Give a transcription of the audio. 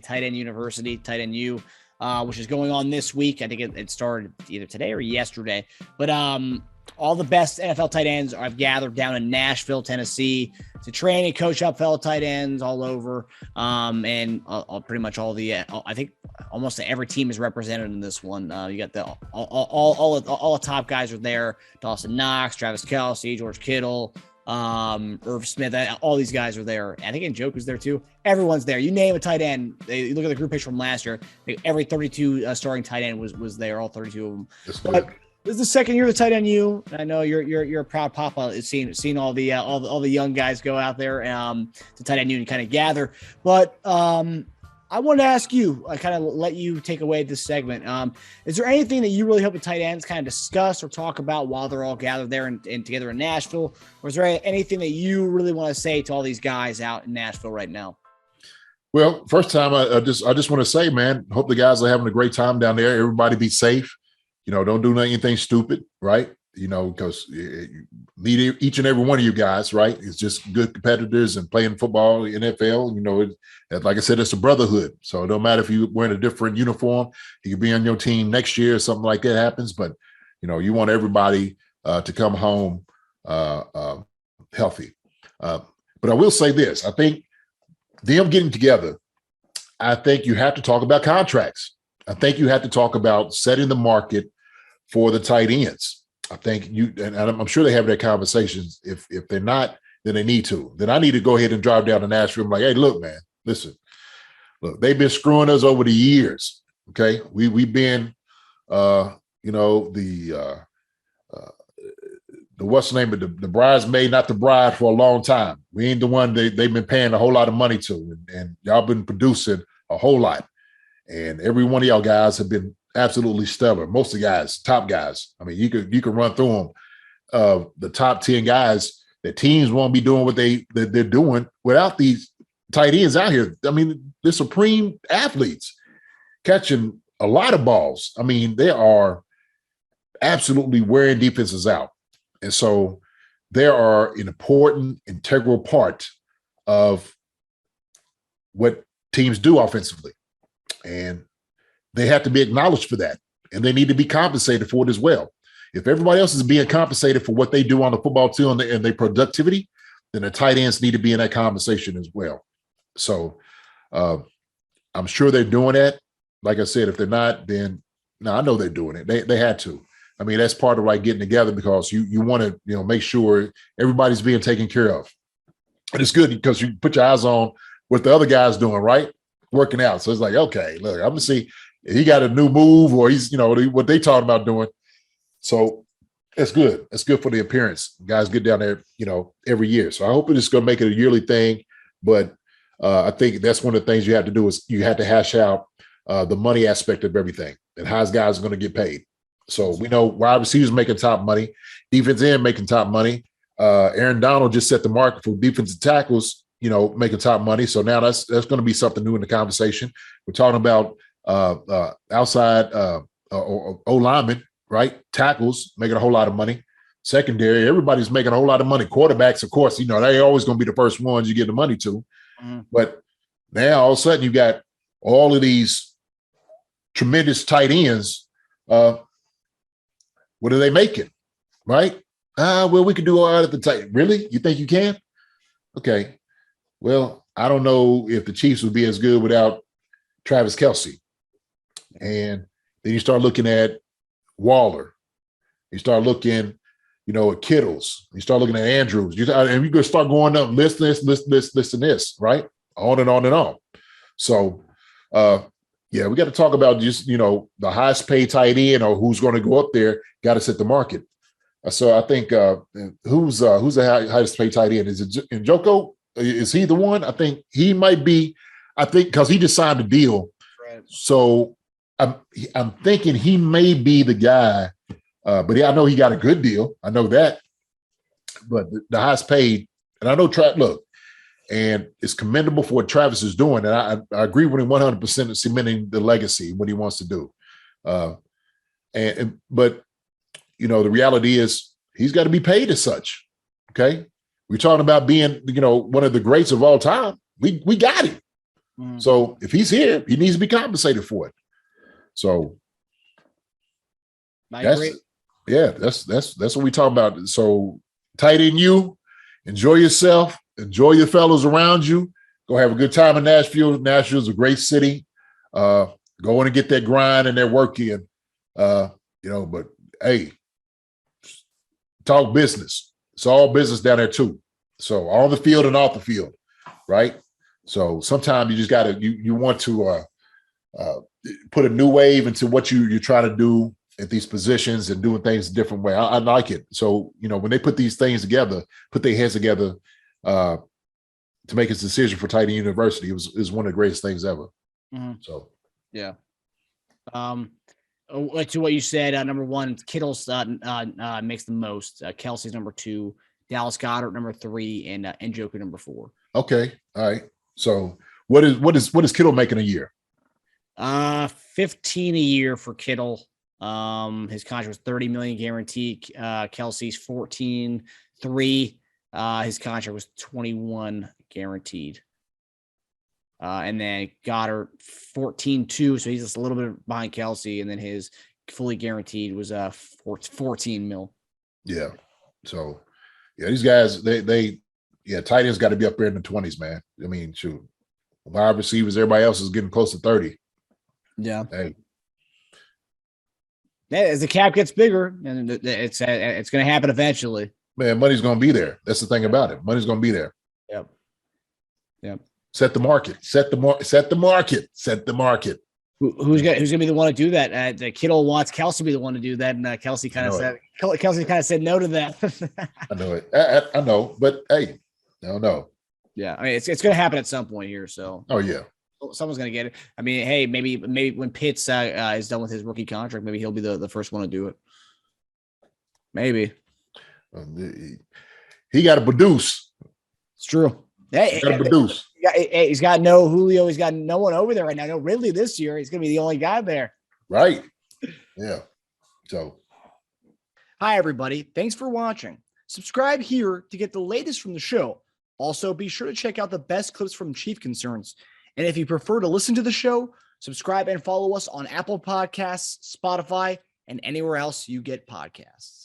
Tight End University, Tight End U, which is going on this week. I think it started either today or yesterday. But all the best NFL tight ends I've gathered down in Nashville, Tennessee to train and coach up fellow tight ends all over. And pretty much all the, I think almost every team is represented in this one. You got all the top guys are there. Dawson Knox, Travis Kelce, George Kittle, Irv Smith, all these guys are there. I think Njoku's there too. Everyone's there. You name a tight end. You look at the group picture from last year. Every 32 starting tight end was there. All 32 of them. But this is the second year of the tight end U. I know you're a proud papa. Seeing all the young guys go out there to tight end U and kind of gather. But I want to ask you. I kind of let you take away this segment. Is there anything that you really hope the tight ends kind of discuss or talk about while they're all gathered there and together in Nashville? Or is there anything that you really want to say to all these guys out in Nashville right now? Well, first time I just want to say, man, hope the guys are having a great time down there. Everybody be safe. Don't do anything stupid, right? Because you need each and every one of you guys, right? It's just good competitors and playing football, NFL. Like I said, it's a brotherhood. So it don't matter if you're wearing a different uniform. You could be on your team next year, something like that happens. But, you want everybody to come home healthy. But I will say this. I think them getting together, I think you have to talk about contracts. I think you have to talk about setting the market for the tight ends. I think and I'm sure they have their conversations. If they're not, then they need to. Then I need to go ahead and drive down to Nashville. I'm like, hey, look, man, listen. Look, they've been screwing us over the years. Okay, we've been, the what's the name of the bridesmaid, not the bride, for a long time. We ain't the one they've been paying a whole lot of money to, and y'all been producing a whole lot. And every one of y'all guys have been absolutely stellar. Most of the guys, top guys. I mean, you could run through them. The top 10 guys that teams won't be doing what they're doing without these tight ends out here. I mean, they're supreme athletes catching a lot of balls. I mean, they are absolutely wearing defenses out. And so they are an important, integral part of what teams do offensively. And they have to be acknowledged for that. And they need to be compensated for it as well. If everybody else is being compensated for what they do on the football field and their productivity, then the tight ends need to be in that conversation as well. So I'm sure they're doing that. Like I said, if they're not, then I know they're doing it. They had to. I mean, that's part of getting together, because you want to, make sure everybody's being taken care of. And it's good because you put your eyes on what the other guy's doing, right? Working out. So it's like, okay, look, I'm gonna see if he got a new move, or he's, what they talking about doing. So it's good. It's good for the appearance. Guys get down there, every year. So I hope it's going to make it a yearly thing. But I think that's one of the things you have to do is you have to hash out the money aspect of everything and how guys are going to get paid. So we know wide receivers making top money, defense end making top money. Aaron Donald just set the market for defensive tackles, making top money. So now that's going to be something new in the conversation. We're talking about outside O-linemen, right? Tackles making a whole lot of money. Secondary, everybody's making a whole lot of money. Quarterbacks, of course, they're always going to be the first ones you get the money to. Mm-hmm. But now all of a sudden you got all of these tremendous tight ends. What are they making? Right? Well, we could do all right at the tight. Really? You think you can? Okay. Well, I don't know if the Chiefs would be as good without Travis Kelce. And then you start looking at Waller. You start looking, at Kittles. You start looking at Andrews. And you can start going up list, and this, right? On and on and on. So, we got to talk about just, the highest paid tight end or who's going to go up there, got to set the market. So I think who's the highest paid tight end? Is it Njoku? Is he the one? I think he might be. I think because he just signed a deal. Right. So I'm thinking he may be the guy. But I know he got a good deal. I know that. But the highest paid, and I know look, and it's commendable for what Travis is doing. And I agree with him 100% in cementing the legacy, what he wants to do. But the reality is he's got to be paid as such. Okay. We're talking about being, one of the greats of all time. We got him. So if he's here, he needs to be compensated for it. So that's what we talk about. So tight end, you enjoy yourself, enjoy your fellows around you. Go have a good time in Nashville. Nashville's a great city. Go in and get that grind and that work in. But hey, talk business. It's all business down there too. So on the field and off the field, right? So sometimes you just gotta you want to put a new wave into what you're trying to do at these positions and doing things a different way. I like it. So when they put these things together, put their heads together to make his decision for Titan University, it was one of the greatest things ever. So yeah. To what you said, number one, Kittle's makes the most. Kelce's number 2, Dallas Goedert number 3, and Njoku number 4. Okay, all right. So what is Kittle making a year? 15 a year for Kittle. His contract was $30 million guaranteed. Kelce's 14.3. His contract was 21 guaranteed. And then Goddard 14.2, so he's just a little bit behind Kelce, and then his fully guaranteed was 14 mil. Yeah. So these guys, they tight ends got to be up there in the 20s, man. I mean, shoot, wide receivers, everybody else is getting close to 30. Yeah. Hey. As the cap gets bigger, and it's going to happen eventually. Man, money's going to be there. That's the thing about it. Money's going to be there. Yep. Set the market. Set the market. Who's going to be the one to do that? The Kittle wants Kelce to be the one to do that, and Kelce kind of said no to that. I know it. I know, but hey, I don't know. Yeah, I mean it's going to happen at some point here. So. Oh yeah. Someone's going to get it. I mean, hey, maybe when Pitts is done with his rookie contract, maybe he'll be the first one to do it. Maybe. He got to produce. It's true. Hey, got to produce. He's got no Julio. He's got no one over there right now. No Ridley this year. He's going to be the only guy there. Right. Yeah. So. Hi, everybody. Thanks for watching. Subscribe here to get the latest from the show. Also, be sure to check out the best clips from Chief Concerns. And if you prefer to listen to the show, subscribe and follow us on Apple Podcasts, Spotify, and anywhere else you get podcasts.